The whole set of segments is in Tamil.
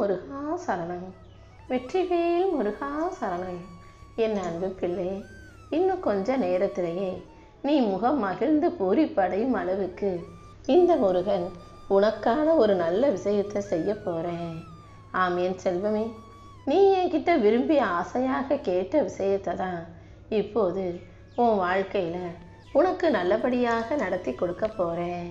முருகா சரணம். வெற்றிவேல் முருகா சரணம். என் அன்பு பிள்ளை, இன்னும் கொஞ்ச நேரத்திலேயே நீ முகம் மகிழ்ந்து பூரிப்படையும் அளவுக்கு இந்த முருகன் உனக்கான ஒரு நல்ல விஷயத்தை செய்ய போறேன். ஆம் என் செல்வமே, நீ என்கிட்ட விரும்பி ஆசையாக கேட்ட விஷயத்தை தான் இப்போது உன் வாழ்க்கையில உனக்கு நல்லபடியாக நடத்தி கொடுக்க போறேன்.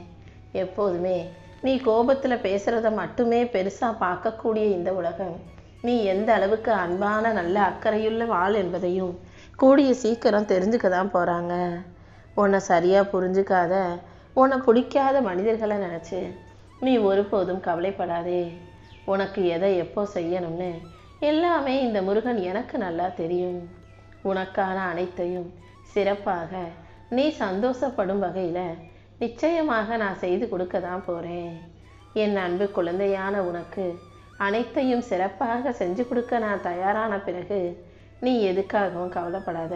எப்போதுமே நீ கோபத்தில் பேசுறத மட்டுமே பெருசா பார்க்கக்கூடிய இந்த உலகம் நீ எந்த அளவுக்கு அன்பான நல்ல அக்கறையுள்ள வாழ் என்பதையும் கூடிய சீக்கிரம் தெரிஞ்சுக்க தான் போறாங்க. உன்னை சரியா புரிஞ்சுக்காத, உன்னை பிடிக்காத மனிதர்களை நினைச்சு நீ ஒருபோதும் கவலைப்படாதே. உனக்கு எதை எப்போ செய்யணும்னு எல்லாமே இந்த முருகன் எனக்கு நல்லா தெரியும். உனக்கான அனைத்தையும் சிறப்பாக நீ சந்தோஷப்படும் வகையில் நிச்சயமாக நான் செய்து கொடுக்க தான் போகிறேன். என் அன்பு குழந்தையான உனக்கு அனைத்தையும் சிறப்பாக செஞ்சு கொடுக்க நான் தயாரான பிறகு நீ எதுக்காகவும் கவலைப்படாத.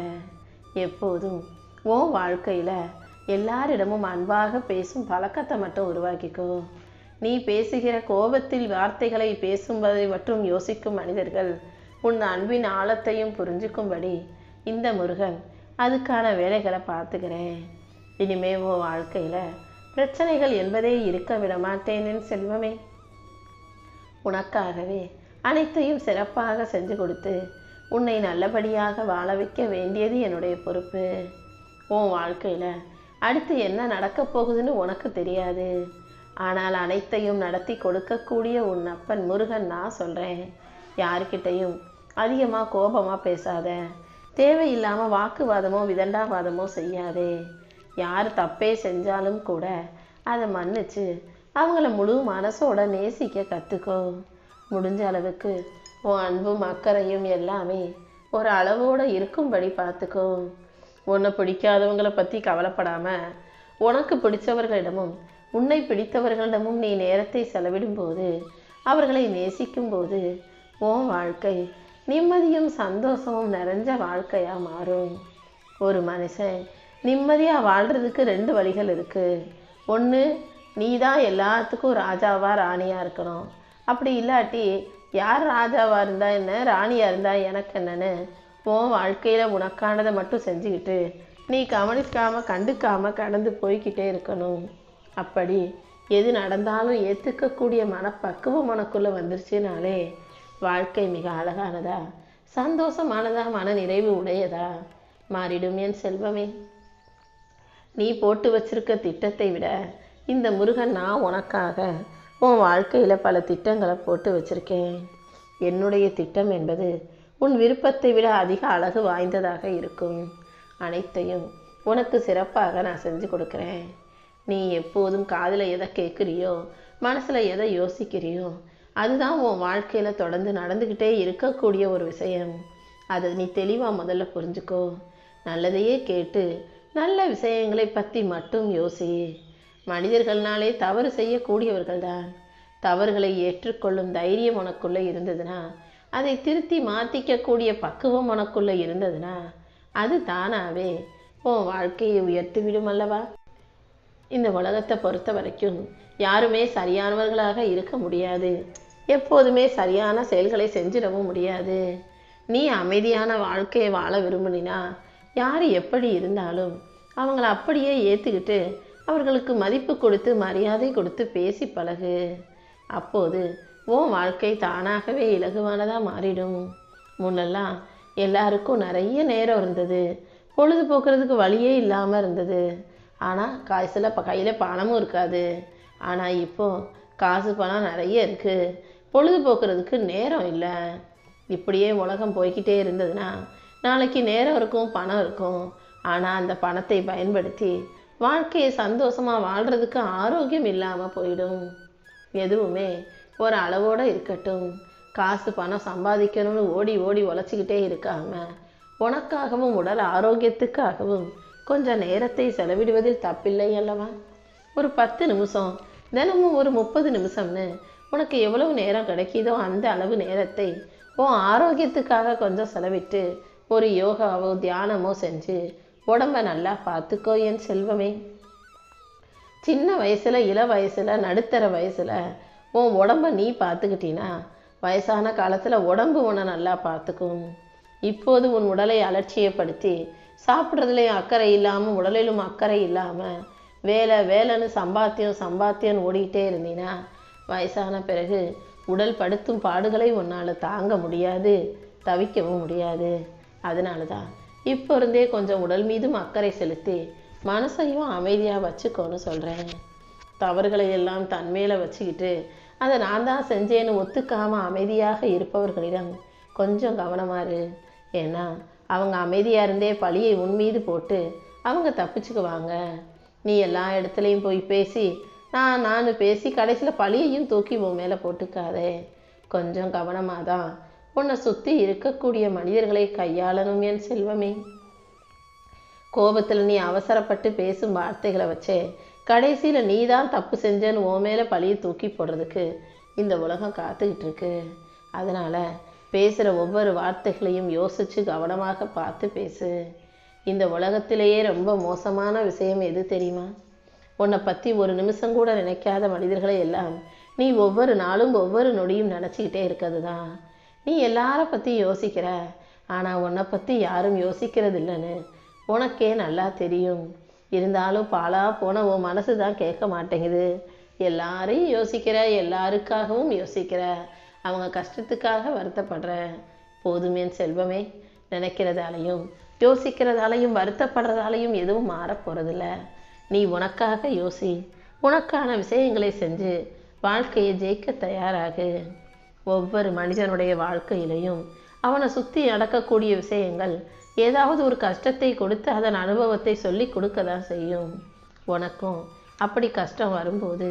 எப்போதும் உன் வாழ்க்கையில் எல்லாரிடமும் அன்பாக பேசும் பழக்கத்தை மட்டும் உருவாக்கிக்கோ. நீ பேசுகிற கோபத்தில் வார்த்தைகளை பேசும்பதை மட்டும் யோசிக்கும் மனிதர்கள் உன் அன்பின் ஆழத்தையும் புரிஞ்சுக்கும்படி இந்த முருகன் அதுக்கான வேலைகளை பார்த்துக்கிறேன். இனிமே உன் வாழ்க்கையில் பிரச்சனைகள் என்பதே இருக்க விட மாட்டேன் என் செல்வமே. உனக்காகவே அனைத்தையும் சிறப்பாக செஞ்சு கொடுத்து உன்னை நல்லபடியாக வாழ வைக்க வேண்டியது என்னுடைய பொறுப்பு. உன் வாழ்க்கையில் அடுத்து என்ன நடக்கப் போகுதுன்னு உனக்கு தெரியாது. ஆனால் அனைத்தையும் நடத்தி கொடுக்கக்கூடிய உன் அப்பன் முருகன் நான் சொல்கிறேன். யாருக்கிட்டையும் அதிகமாக கோபமாக பேசாத. தேவையில்லாமல் வாக்குவாதமோ விதண்டாவாதமோ செய்யாதே. யார் தப்பே செஞ்சாலும் கூட அதை மன்னிச்சு அவங்கள முழு மனசோட நேசிக்க கற்றுக்கோ. முடிஞ்ச அளவுக்கு உன் அன்பும் அக்கறையும் எல்லாமே ஒரு அளவோடு இருக்கும்படி பார்த்துக்கோ. உன்னை பிடிக்காதவங்களை பற்றி கவலைப்படாமல் உனக்கு பிடிச்சவர்களிடமும் உன்னை பிடித்தவர்களிடமும் நீ நேரத்தை செலவிடும்போது, அவர்களை நேசிக்கும்போது உன் வாழ்க்கை நிம்மதியும் சந்தோஷமும் நிறைஞ்ச வாழ்க்கையாக மாறும். ஒரு மனுஷன் நிம்மதியாக வாழ்கிறதுக்கு 2 வழிகள் இருக்குது. ஒன்று, நீ தான் எல்லாத்துக்கும் ராஜாவாக ராணியாக இருக்கணும். அப்படி இல்லாட்டி யார் ராஜாவாக இருந்தால் என்ன, ராணியாக இருந்தால் எனக்கு என்னன்னு உன் வாழ்க்கையில் உனக்கானதை மட்டும் செஞ்சுக்கிட்டு நீ கவனிக்காமல் கண்டுக்காமல் கடந்து போய்கிட்டே இருக்கணும். அப்படி எது நடந்தாலும் ஏற்றுக்கக்கூடிய மனப்பக்குவம் உனக்குள்ளே வந்துருச்சுனாலே வாழ்க்கை மிக அழகானதா சந்தோஷமானதா மன நிறைவு உடையதா மாறிடும் என் செல்வமே. நீ போட்டு வச்சிருக்க திட்டத்தை விட இந்த முருகன் நான் உனக்காக உன் வாழ்க்கையில் பல திட்டங்களை போட்டு வச்சிருக்கேன். என்னுடைய திட்டம் என்பது உன் விருப்பத்தை விட அதிக அழகு வாய்ந்ததாக இருக்கும். அனைத்தையும் உனக்கு சிறப்பாக நான் செஞ்சு கொடுக்குறேன். நீ எப்போதும் காதில் எதை கேட்குறியோ, மனசில் எதை யோசிக்கிறியோ, அதுதான் உன் வாழ்க்கையில் தொடர்ந்து நடந்துக்கிட்டே இருக்கக்கூடிய ஒரு விஷயம். அதை நீ தெளிவாக முதல்ல புரிஞ்சுக்கோ. நல்லதையே கேட்டு நல்ல விஷயங்களை பற்றி மட்டும் யோசி. மனிதர்கள்னாலே தவறு செய்யக்கூடியவர்கள் தான். தவறுகளை ஏற்றுக்கொள்ளும் தைரியம் உனக்குள்ளே இருந்ததுன்னா, அதை திருத்தி மாற்றிக்கக்கூடிய பக்குவம் உனக்குள்ளே இருந்ததுன்னா, அது தானாகவே உன் வாழ்க்கையை உயர்த்திவிடும் அல்லவா. இந்த உலகத்தை பொறுத்த வரைக்கும் யாருமே சரியானவர்களாக இருக்க முடியாது. எப்போதுமே சரியான செயல்களை செஞ்சிடவும் முடியாது. நீ அமைதியான வாழ்க்கையை வாழ விரும்பினா யார் எப்படி இருந்தாலும் அவங்கள அப்படியே ஏற்றுக்கிட்டு அவர்களுக்கு மதிப்பு கொடுத்து மரியாதை கொடுத்து பேசி பழகு. அப்போது உன் வாழ்க்கை தானாகவே இலகுவானதாக மாறிடும். முன்னெல்லாம் எல்லாருக்கும் நிறைய நேரம் இருந்தது, பொழுதுபோக்குறதுக்கு வழியே இல்லாமல் இருந்தது. ஆனால் கையில் பணமும் இருக்காது. ஆனால் இப்போது காசு பணம் நிறைய இருக்குது, பொழுதுபோக்குறதுக்கு நேரம் இல்லை. இப்படியே உலகம் போய்கிட்டே இருந்ததுன்னா நாளைக்கு நேரம் இருக்கும், பணம் இருக்கும். ஆனால் அந்த பணத்தை பயன்படுத்தி வாழ்க்கையை சந்தோஷமாக வாழ்கிறதுக்கு ஆரோக்கியம் இல்லாமல் போயிடும். எதுவுமே ஒரு அளவோடு இருக்கட்டும். காசு பணம் சம்பாதிக்கணும்னு ஓடி ஓடி உழைச்சிக்கிட்டே இருக்காம உனக்காகவும் உடல் ஆரோக்கியத்துக்காகவும் கொஞ்சம் நேரத்தை செலவிடுவதில் தப்பில்லை அல்லவா. ஒரு 10 நிமிஷம், தினமும் ஒரு 30 நிமிஷம்னு உனக்கு எவ்வளவு நேரம் கிடைக்கிதோ அந்த அளவு நேரத்தை உன் ஆரோக்கியத்துக்காக கொஞ்சம் செலவிட்டு ஒரு யோகாவோ தியானமோ செஞ்சு உடம்பை நல்லா பார்த்துக்கோ என் செல்வமே. சின்ன வயசில், இள வயசில், நடுத்தர வயசில் உன் உடம்பை நீ பார்த்துக்கிட்டீன்னா வயசான காலத்தில் உடம்பு உன்னை நல்லா பார்த்துக்கும். இப்போது உன் உடலை அலட்சியப்படுத்தி சாப்பிட்றதுலையும் அக்கறை இல்லாமல் உடலிலும் அக்கறை இல்லாமல் வேலை வேலைன்னு சம்பாத்தியம் ஓடிக்கிட்டே இருந்தீன்னா வயசான பிறகு உடல் படுத்தும் பாடுகளை உன்னால் தாங்க முடியாது, தவிக்கவும் முடியாது. அதனால தான் இப்போ இருந்தே கொஞ்சம் உடல் மீதும் அக்கறை செலுத்தி மனசையும் அமைதியாக வச்சுக்கோன்னு சொல்கிறேன். தவறுகளை எல்லாம் தன்மையில வச்சுக்கிட்டு அதை நான் தான் செஞ்சேன்னு ஒத்துக்காமல் அமைதியாக இருப்பவர்களிடம் கொஞ்சம் கவனமாக இரு. ஏன்னா அவங்க அமைதியாக இருந்தே பழியை உன் மீது போட்டு அவங்க தப்பிச்சுக்குவாங்க. நீ எல்லா இடத்துலையும் போய் பேசி நான் பேசி கடைசியில் பழியையும் தூக்கி உன் மேலே போட்டுக்காதே. கொஞ்சம் கவனமாக தான் உன்னை சுற்றி இருக்கக்கூடிய மனிதர்களை கையாளணும் என் செல்வமே. கோபத்தில் நீ அவசரப்பட்டு பேசும் வார்த்தைகளை வச்சே கடைசியில் நீ தான் தப்பு செஞ்சேன்னு உன் மேலே பழியை தூக்கி போடுறதுக்கு இந்த உலகம் காத்துக்கிட்டு இருக்கு. அதனால் பேசுகிற ஒவ்வொரு வார்த்தைகளையும் யோசித்து கவனமாக பார்த்து பேசு. இந்த உலகத்திலேயே ரொம்ப மோசமான விஷயம் எது தெரியுமா? உன்னை பற்றி ஒரு நிமிஷம் கூட நினைக்காத மனிதர்களை எல்லாம் நீ ஒவ்வொரு நாளும் ஒவ்வொரு நொடியும் நினச்சிக்கிட்டே இருக்கிறது தான். நீ எல்லாரை பற்றி யோசிக்கிற, ஆனால் உன்னை பற்றி யாரும் யோசிக்கிறது இல்லைன்னு உனக்கே நல்லா தெரியும். இருந்தாலும் பாலா போன உன் மனசு தான் கேட்க மாட்டேங்குது. எல்லாரையும் யோசிக்கிற, எல்லாருக்காகவும் யோசிக்கிற, அவங்க கஷ்டத்துக்காக வருத்தப்படுற. போதுமேன் செல்வமே, நினைக்கிறதாலையும் யோசிக்கிறதாலையும் வருத்தப்படுறதாலையும் எதுவும் மாறப்போகிறதில்ல. நீ உனக்காக யோசி, உனக்கான விஷயங்களை செஞ்சு வாழ்க்கையை ஜெயிக்க தயாராகு. ஒவ்வொரு மனிதனுடைய வாழ்க்கையிலையும் அவனை சுற்றி நடக்கக்கூடிய விஷயங்கள் ஏதாவது ஒரு கஷ்டத்தை கொடுத்து அதன் அனுபவத்தை சொல்லி கொடுக்க தான் செய்யும். உனக்கும் அப்படி கஷ்டம் வரும்போது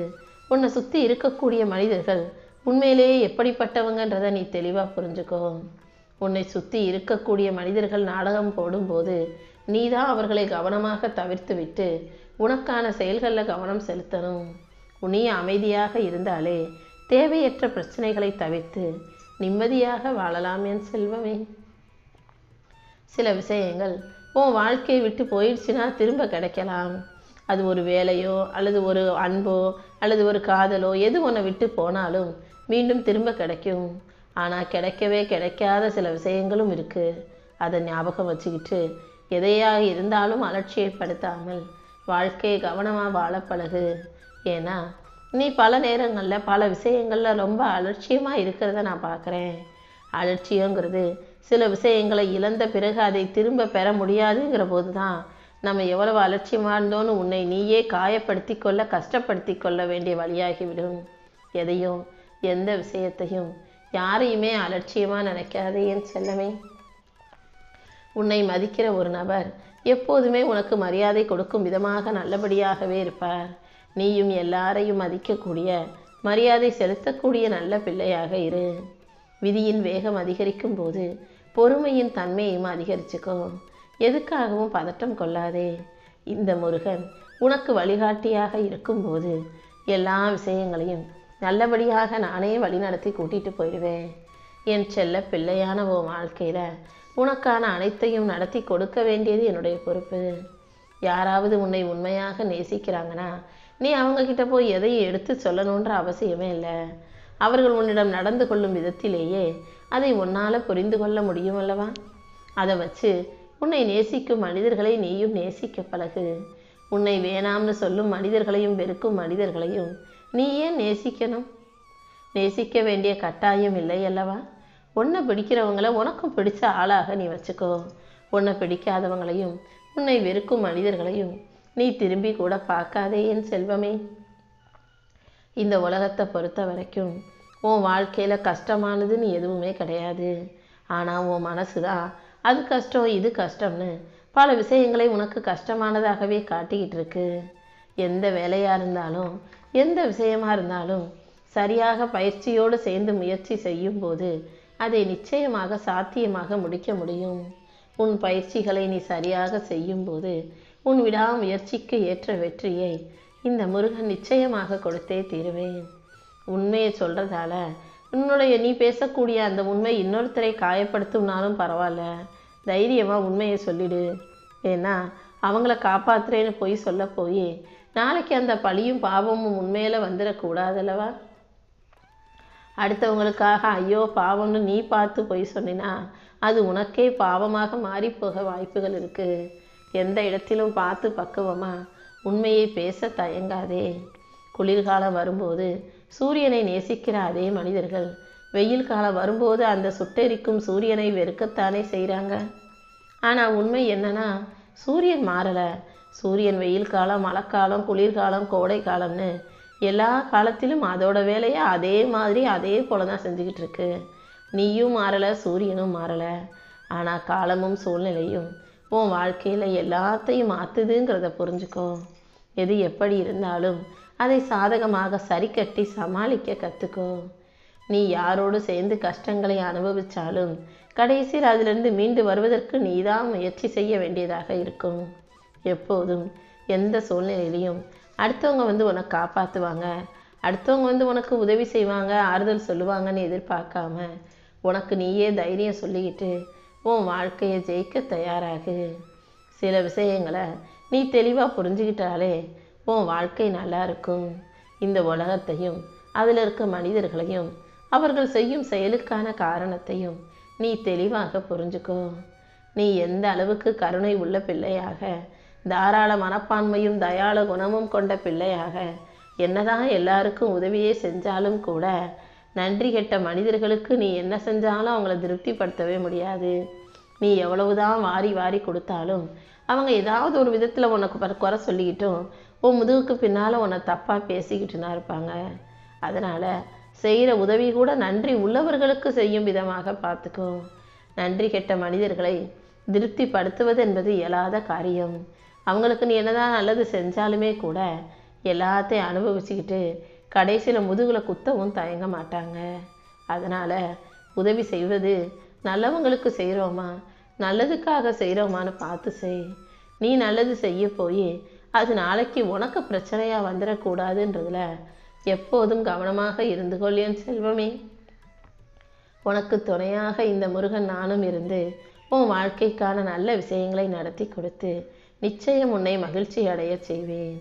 உன்னை சுற்றி இருக்கக்கூடிய மனிதர்கள் உண்மையிலேயே எப்படிப்பட்டவங்கன்றதை நீ தெளிவாக புரிஞ்சுக்கோ. உன்னை சுற்றி இருக்கக்கூடிய மனிதர்கள் நாடகம் போடும்போது நீ தான் அவர்களை கவனமாக தவிர்த்து விட்டு உனக்கான செயல்களில் கவனம் செலுத்தணும். நீ அமைதியாக இருந்தாலே தேவையற்ற பிரச்சனைகளை தவிர்த்து நிம்மதியாக வாழலாம் என் செல்வமே. சில விஷயங்கள் உன் வாழ்க்கையை விட்டு போயிடுச்சுன்னா திரும்ப கிடைக்கலாம். அது ஒரு வேலையோ அல்லது ஒரு அன்போ அல்லது ஒரு காதலோ எது உன்னை விட்டு போனாலும் மீண்டும் திரும்ப கிடைக்கும். ஆனால் கிடைக்கவே கிடைக்காத சில விஷயங்களும் இருக்குது. அதை ஞாபகம் வச்சுக்கிட்டு எதையாக இருந்தாலும் அலட்சியப்படுத்தாமல் வாழ்க்கையை கவனமாக வாழ பழகு. ஏன்னா நீ பல நேரங்களில் பல விஷயங்களில் ரொம்ப அலட்சியமாக இருக்கிறத நான் பார்க்குறேன். அலட்சியங்கிறது சில விஷயங்களை இழந்த பிறகு அதை திரும்ப பெற முடியாதுங்கிற போது தான் நம்ம எவ்வளவு அலட்சியமாக இருந்தோன்னு உன்னை நீயே காயப்படுத்தி கொள்ள கஷ்டப்படுத்தி கொள்ள வேண்டிய வழியாகிவிடும். எதையும் எந்த விஷயத்தையும் யாரையுமே அலட்சியமாக நினைக்காதே என் செல்லமே. உன்னை மதிக்கிற ஒரு நபர் எப்போதுமே உனக்கு மரியாதை கொடுக்கும் விதமாக நல்லபடியாகவே இருப்பார். நீயும் எல்லாரையும் மதிக்கக்கூடிய மரியாதை செலுத்தக்கூடிய நல்ல பிள்ளையாக இரு. விதியின் வேகம் அதிகரிக்கும் போது பொறுமையின் தன்மையும் அதிகரிச்சுக்கோ. எதுக்காகவும் பதட்டம் கொள்ளாதே. இந்த முருகன் உனக்கு வழிகாட்டியாக இருக்கும்போது எல்லா விஷயங்களையும் நல்லபடியாக நானே வழிநடத்தி கூட்டிகிட்டு போயிடுவேன். என் செல்ல பிள்ளையான உன் வாழ்க்கையில் உனக்கான அனைத்தையும் நடத்தி கொடுக்க வேண்டியது என்னுடைய பொறுப்பு. யாராவது உன்னை உண்மையாக நேசிக்கிறாங்கன்னா நீ அவங்கக்கிட்ட போய் எதையும் எடுத்து சொல்லணுன்ற அவசியமே இல்லை. அவர்கள் உன்னிடம் நடந்து கொள்ளும் விதத்திலேயே அதை உன்னால் புரிந்து கொள்ள முடியும் அல்லவா? அதை வச்சு உன்னை நேசிக்கும் மனிதர்களை நீயும் நேசிக்க பழகு. உன்னை வேணாம்னு சொல்லும் மனிதர்களையும் வெறுக்கும் மனிதர்களையும் நீ ஏன் நேசிக்கணும்? நேசிக்க வேண்டிய கட்டாயம் இல்லை அல்லவா? உன்னை பிடிக்கிறவங்கள உனக்கும் பிடிச்ச ஆளாக நீ வச்சுக்கோ. உன்னை பிடிக்காதவங்களையும் உன்னை வெறுக்கும் மனிதர்களையும் நீ திரும்பி கூட பார்க்காதே என் செல்வமே. இந்த உலகத்தை பொறுத்த வரைக்கும் உன் வாழ்க்கையில் கஷ்டமானதுன்னு எதுவுமே கிடையாது. ஆனால் உன் மனசு தான் அது கஷ்டம் இது கஷ்டம்னு பல விஷயங்களை உனக்கு கஷ்டமானதாகவே காட்டிக்கிட்டு இருக்கு. எந்த வேலையாக இருந்தாலும் எந்த விஷயமாக இருந்தாலும் சரியாக பயிற்சியோடு சேர்ந்து முயற்சி செய்யும்போது அதை நிச்சயமாக சாத்தியமாக முடிக்க முடியும். உன் பயிற்சிகளை நீ சரியாக செய்யும்போது உன் விடாமுயற்சிக்கு ஏற்ற வெற்றியை இந்த முருகன் நிச்சயமாக கொடுத்தே தீருவேன். உண்மையை சொல்கிறதால நீ பேசக்கூடிய அந்த உண்மை இன்னொருத்தரை காயப்படுத்தும்னாலும் பரவாயில்ல, தைரியமாக உண்மையை சொல்லிடு. ஏன்னா அவங்கள காப்பாற்றுறேன்னு போய் சொல்ல போய் நாளைக்கு அந்த பழியும் பாவமும் உண்மையில வந்துடக்கூடாதல்லவா? அடுத்தவங்களுக்காக ஐயோ பாவம்னு நீ பார்த்து பொய் சொன்னினா அது உனக்கே பாவமாக மாறிப்போக வாய்ப்புகள் இருக்குது. எந்த இடத்திலும் பார்த்து பக்குவமா உண்மையை பேச தயங்காதே. குளிர்காலம் வரும்போது சூரியனை நேசிக்கிற அதே மனிதர்கள் வெயில் காலம் வரும்போது அந்த சுட்டெரிக்கும் சூரியனை வெறுக்கத்தானே செய்கிறாங்க. ஆனால் உண்மை என்னன்னா, சூரியன் மாறலை. சூரியன் வெயில் காலம், மழைக்காலம், குளிர்காலம், கோடை காலம்னு எல்லா காலத்திலும் அதோட வேலையை அதே மாதிரி அதே போல தான் செஞ்சுக்கிட்டு இருக்கு. நீயும் மாறலை, சூரியனும் மாறலை. ஆனால் காலமும் சூழ்நிலையும் உன் வாழ்க்கையில் எல்லாத்தையும் மாற்றுதுங்கிறத புரிஞ்சுக்கோ. எது எப்படி இருந்தாலும் அதை சாதகமாக சரி கட்டி சமாளிக்க கற்றுக்கோ. நீ யாரோடு சேர்ந்து கஷ்டங்களை அனுபவித்தாலும் கடைசியில் அதிலிருந்து மீண்டு வருவதற்கு நீதான் முயற்சி செய்ய வேண்டியதாக இருக்கும். எப்போதும் எந்த சூழ்நிலையிலையும் அடுத்தவங்க உன்னை காப்பாற்றுவாங்க, அடுத்தவங்க உனக்கு உதவி செய்வாங்க, ஆறுதல் சொல்லுவாங்கன்னு எதிர்பார்க்காம உனக்கு நீயே தைரியம் சொல்லிக்கிட்டு உன் வாழ்க்கையை ஜெயிக்க தயாராகு. சில விஷயங்களை நீ தெளிவாக புரிஞ்சுக்கிட்டாலே உன் வாழ்க்கை நல்லா இருக்கும். இந்த உலகத்தையும் அதில் இருக்க மனிதர்களையும் அவர்கள் செய்யும் செயலுக்கான காரணத்தையும் நீ தெளிவாக புரிஞ்சுக்கோ. நீ எந்த அளவுக்கு கருணை உள்ள பிள்ளையாக, தாராள மனப்பான்மையும் தயாள குணமும் கொண்ட பிள்ளையாக என்னதான் எல்லாருக்கும் உதவியே செஞ்சாலும் கூட நன்றி கெட்ட மனிதர்களுக்கு நீ என்ன செஞ்சாலும் அவங்கள திருப்திப்படுத்தவே முடியாது. நீ எவ்வளவுதான் வாரி வாரி கொடுத்தாலும் அவங்க ஏதாவது ஒரு விதத்தில் உனக்கு குறை சொல்லிக்கிட்டும் உன் முதுகுக்கு பின்னால் உன்னை தப்பாக பேசிக்கிட்டுனா இருப்பாங்க. அதனால் செய்கிற உதவி கூட நன்றி உள்ளவர்களுக்கு செய்யும் விதமாக பார்த்துக்கோ. நன்றி கெட்ட மனிதர்களை திருப்திப்படுத்துவது என்பது இயலாத காரியம். அவங்களுக்கு நீ என்னதான் நல்லது செஞ்சாலுமே கூட எல்லாத்தையும் அனுபவிச்சுக்கிட்டு கடைசியில் முதுகில் குத்தவும் தயங்க மாட்டாங்க. அதனால் உதவி செய்வது நல்லவங்களுக்கு செய்கிறோமா, நல்லதுக்காக செய்கிறோமான்னு பார்த்து செய். நீ நல்லது செய்ய போய் அது நாளைக்கு உனக்கு பிரச்சனையாக வந்துடக்கூடாதுன்றதுல எப்போதும் கவனமாக இருந்து கொள் என் செல்வமே. உனக்கு துணையாக இந்த முருகன் நானும் இருந்து உன் வாழ்க்கைக்கான நல்ல விஷயங்களை நடத்தி கொடுத்து நிச்சயம் உன்னை மகிழ்ச்சி அடைய செய்வேன்.